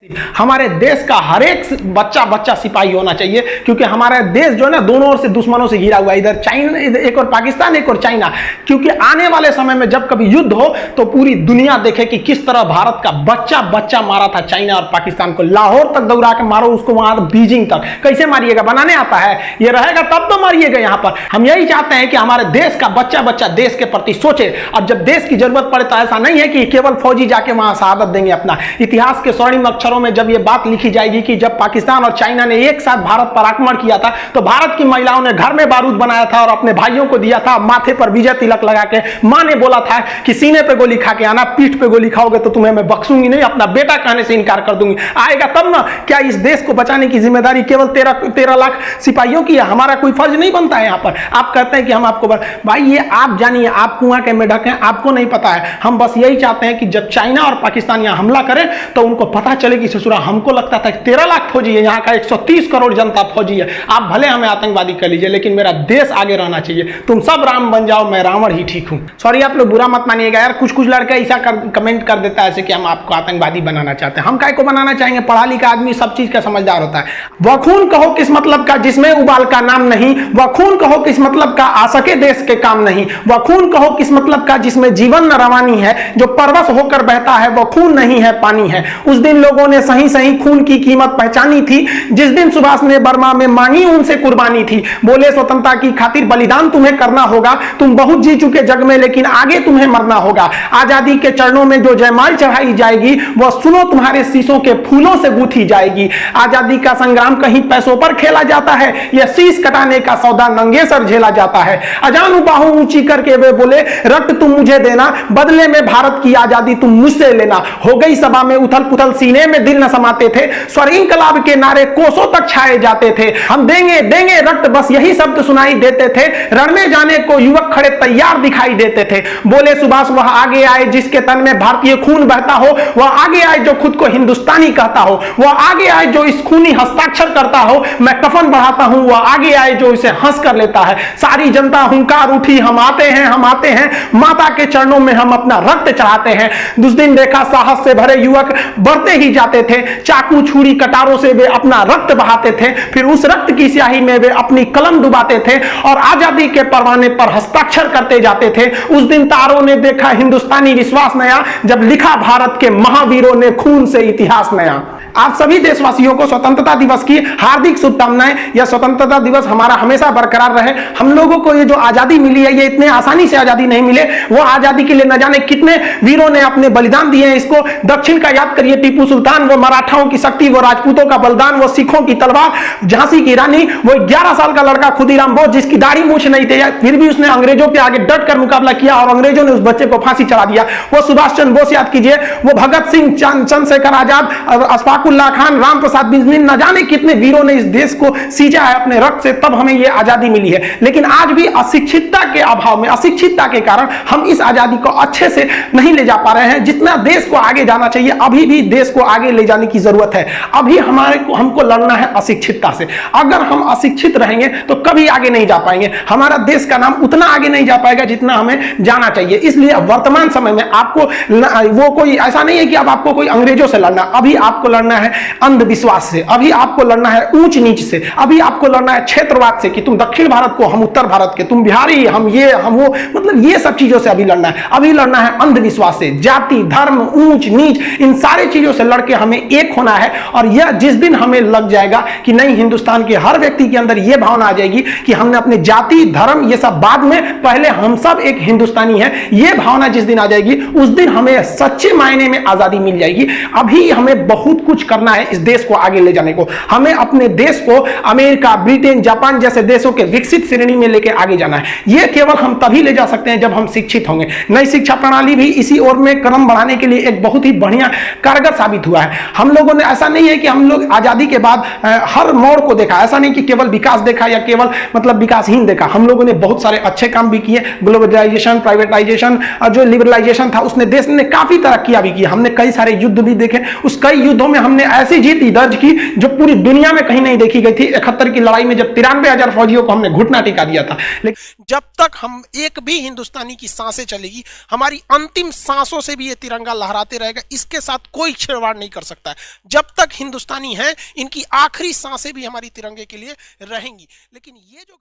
हमारे देश का हर एक बच्चा बच्चा सिपाही होना चाहिए, क्योंकि हमारा देश जो है ना दोनों ओर से दुश्मनों से घिरा हुआ है, इधर चाइना, एक और पाकिस्तान, एक और चाइना। क्योंकि आने वाले समय में जब कभी युद्ध हो तो पूरी दुनिया देखे कि किस तरह भारत का बच्चा बच्चा मारा था चाइना और पाकिस्तान को। लाहौर तक दौड़ा के मारो उसको, वहां बीजिंग तक। कैसे मारिएगा? बनाने आता है? ये रहेगा तब तो मारिएगा। यहाँ पर हम यही चाहते हैं कि हमारे देश का बच्चा बच्चा देश के प्रति सोचे, और जब देश की जरूरत पड़े तो ऐसा नहीं है कि केवल फौजी जाके वहां शहादत देंगे। अपना इतिहास के स्वर्णिम अक्षरों में जब ये बात लिखी जाएगी कि जब पाकिस्तान और चाइना ने एक साथ भारत पर आक्रमण किया था तो भारत की महिलाओं ने घर में बारूद बनाया था और अपने भाइयों को दिया था, माथे पर विजय तिलक लगा के। मां ने बोला था कि सीने पे गोली खा के आना, पीठ पे गोली खाओगे तो तुम्हें मैं बख्शूंगी नहीं, अपना बेटा कहने से इनकार कर दूंगी। आएगा तब ना। क्या इस देश को बचाने की जिम्मेदारी केवल 13 लाख सिपाहियों की है? हमारा कोई फर्ज नहीं बनता है यहाँ पर? आप कहते हैं कि हम आपको भाई ये आप जानिए, आप कुआं के मेढक हैं, आपको नहीं पता है। हम बस यही चाहते हैं कि जब चाइना और पाकिस्तान यहाँ हमला करें तो उनको पता चले कि ससुरा हमको लगता था 13 लाख फौजी है, यहाँ का 130 करोड़ जनता फौजी है। आप भले हमें आतंकवादी कर लीजिए लेकिन मेरा देश आगे रहना चाहिए। तुम सब राम बन जाओ, मैं रावण ही ठीक हूं। सॉरी, आप लोग बुरा मत मानिएगा यार, कुछ लड़के ऐसा कमेंट कर देता है ऐसे कि हम आपको आतंकवादी बनाना चाहते हैं। हम काय को बनाना चाहेंगे? पढ़ा लिखा आदमी सब चीज का समझदार होता है। वह खून कहो किस मतलब का जिसमें उबाल का नाम नहीं, वह खून कहो किस मतलब का आ सके देश के काम नहीं, वह खून कहो किस मतलब का जिसमें जीवन न रवानी है, जो परवश होकर बहता है वह खून नहीं है पानी है। उस दिन लोगों ने सही सही खून की कीमत पहचानी थी जिस दिन सुभाष ने बर्मा में मांगी उनसे कुर्बानी थी। बोले स्वतंत्रता की खातिर बलिदान तुम्हें करना होगा, तुम बहुत जी चुके जग में लेकिन आगे तुम्हें मरना होगा। आजादी के चरणों में जो जयमाल चढ़ाई जाएगी वह सुनो तुम्हारे शीशों के फूलों से गूंथी जाएगी। आजादी का संग्राम कहीं पैसों पर खेला जाता है, यह शीश कटाने का सौदा नंगे सर झेला जाता है। अजानू बाहू ऊंची करके वे बोले रक्त तुम मुझे देना, बदले में भारत की आजादी तुम मुझसे लेना। हो गई सभा में उथल पुथल, सीने में दिल न समाते थे, स्वर इंकलाब के नारे कोसों तक छाए जाते थे। हम देंगे देंगे रक्त बस यही शब्द सुनाई देते थे, रण में जाने को युवक खड़े तैयार दिखाई देते थे। बोले सुभाष वह आगे आए जिसके तन में भारतीय खून बहता हो, वह आगे आए जो खुद को हिंदुस्तानी कहता हो, वह आगे आए जो इस खूनी हस्ताक्षर करता हो। मैं कफन बढ़ाता हूं, वह आगे आए जो इसे हंस कर लेता है। सारी जनता हुंकार उठी, हम आते हैं हम आते हैं, माता के चरणों में हम अपना रक्त चढ़ाते हैं। उस दिन देखा साहस से भरे युवक बढ़ते ही जाते थे, चाकू छुरी कटारों से वे अपना रक्त बहाते थे, फिर उस रक्त की स्याही में वे अपनी कलम डुबाते थे और आजादी के परवाने पर हस्ताक्षर करते जाते थे। उस दिन तारों ने देखा हिंदुस्तानी विश्वास नया, जब लिखा भारत के महावीरों ने खून से इतिहास नया। आप सभी देशवासियों को स्वतंत्रता दिवस की हार्दिक शुभकामनाएं। यह स्वतंत्रता दिवस हमारा हमेशा बरकरार रहे। हम लोगों को ये जो आजादी मिली है ये इतने आसानी से आजादी नहीं मिले। वो आजादी के लिए न जाने कितने वीरों ने अपने बलिदान दिए हैं। इसको दक्षिण का याद करिए, टीपू सुल्तान, वो मराठाओं की शक्ति, वो राजपूतों का बलिदान, वो सिखों की तलवार, झांसी की रानी, वो 11 साल का लड़का खुदीराम बोस जिसकी दाढ़ी मूछ नहीं थी, फिर भी उसने अंग्रेजों के आगे डट कर मुकाबला किया और अंग्रेजों ने उस बच्चे को फांसी चढ़ा दिया। वो सुभाष चंद्र बोस याद कीजिए, वो भगत सिंह, चंद्रशेखर आजाद, अशफाकुल्लाह खान, राम प्रसाद बिस्मिल, न जाने कितने वीरों ने इस देश को सींचा है अपने रक्त से, तब हमें यह आजादी मिली है। लेकिन आज भी अशिक्षितता के अभाव में, अशिक्षितता के कारण हम इस आजादी को अच्छे से नहीं ले जा पा रहे हैं। जितना देश को आगे जाना चाहिए अभी भी देश को आगे ले जाने की जरूरत है। अभी हमको लड़ना है अशिक्षितता से। अगर हम अशिक्षित रहेंगे तो कभी आगे नहीं जा पाएंगे। हमारा देश का नाम उतना आगे नहीं जा पाएगा जितना हमें जाना चाहिए। इसलिए वर्तमान समय में आपको वो कोई ऐसा नहीं है कि अब आपको कोई अंग्रेजों से लड़ना, अभी आपको लड़ना है अंधविश्वास से, अभी आपको लड़ना है ऊंच नीच से, अभी आपको लड़ना है क्षेत्रवाद से कि तुम दक्षिण भारत को, हम उत्तर भारत के, तुम बिहारी, हम ये हम वो, मतलब ये सब चीजों से अभी लड़ना है। अभी लड़ना है अंधविश्वास से, जाति धर्म ऊंच नीच, इन सारे चीजों से लड़के हमें एक होना है। और यह जिस दिन हमें लग जाएगा कि नहीं, हिंदुस्तान के हर व्यक्ति के अंदर यह भावना आ जाएगी कि हमने अपने जाति धर्म ये सब बाद में, पहले हम सब एक हिंदुस्तानी है, यह भावना जिस दिन आ जाएगी उस दिन हमें सच्चे मायने में आजादी मिल जाएगी। अभी हमें बहुत कुछ करना है इस देश को आगे ले जाने को। हमें अपने देश को अमेरिका, ब्रिटेन, जापान जैसे देशों के विकसित श्रेणी में लेके आगे जाना है। यह केवल हम तभी ले जा सकते हैं जब हम शिक्षित होंगे। नई शिक्षा प्रणाली भी इसी ओर में कदम बढ़ाने के लिए एक बहुत ही बढ़िया कारगर साबित हुआ है। हम लोगों ने, ऐसा नहीं है कि हम लोग आजादी के बाद हर मोड़ को देखा, ऐसा नहीं कि केवल विकास देखा या केवल मतलब विकासहीन देखा। हम लोगों ने बहुत सारे अच्छे काम भी किए। ग्लोबलाइजेशन, प्राइवेटाइजेशन और जो लिबरलाइजेशन था उसने देश ने काफी तरक्कियां भी की। हमने कई सारे युद्ध भी देखे, उस कई युद्धों में हम हमने ऐसी जीत दर्ज की जो पूरी दुनिया में कहीं नहीं देखी गई थी। 71 की लड़ाई में जब 93,000 फौजियों को हमने घुटना टिका दिया था। लेकिन जब तक हम एक भी हिंदुस्तानी की सांसें चलेगी, हमारी अंतिम सांसों से भी ये तिरंगा लहराते रहेगा। इसके साथ कोई छेड़छाड़ नहीं कर सकता है। जब तक हिंदुस्तानी हैं, इनकी आखिरी सांसें भी हमारी तिरंगे के लिए रहेंगी। लेकिन ये जो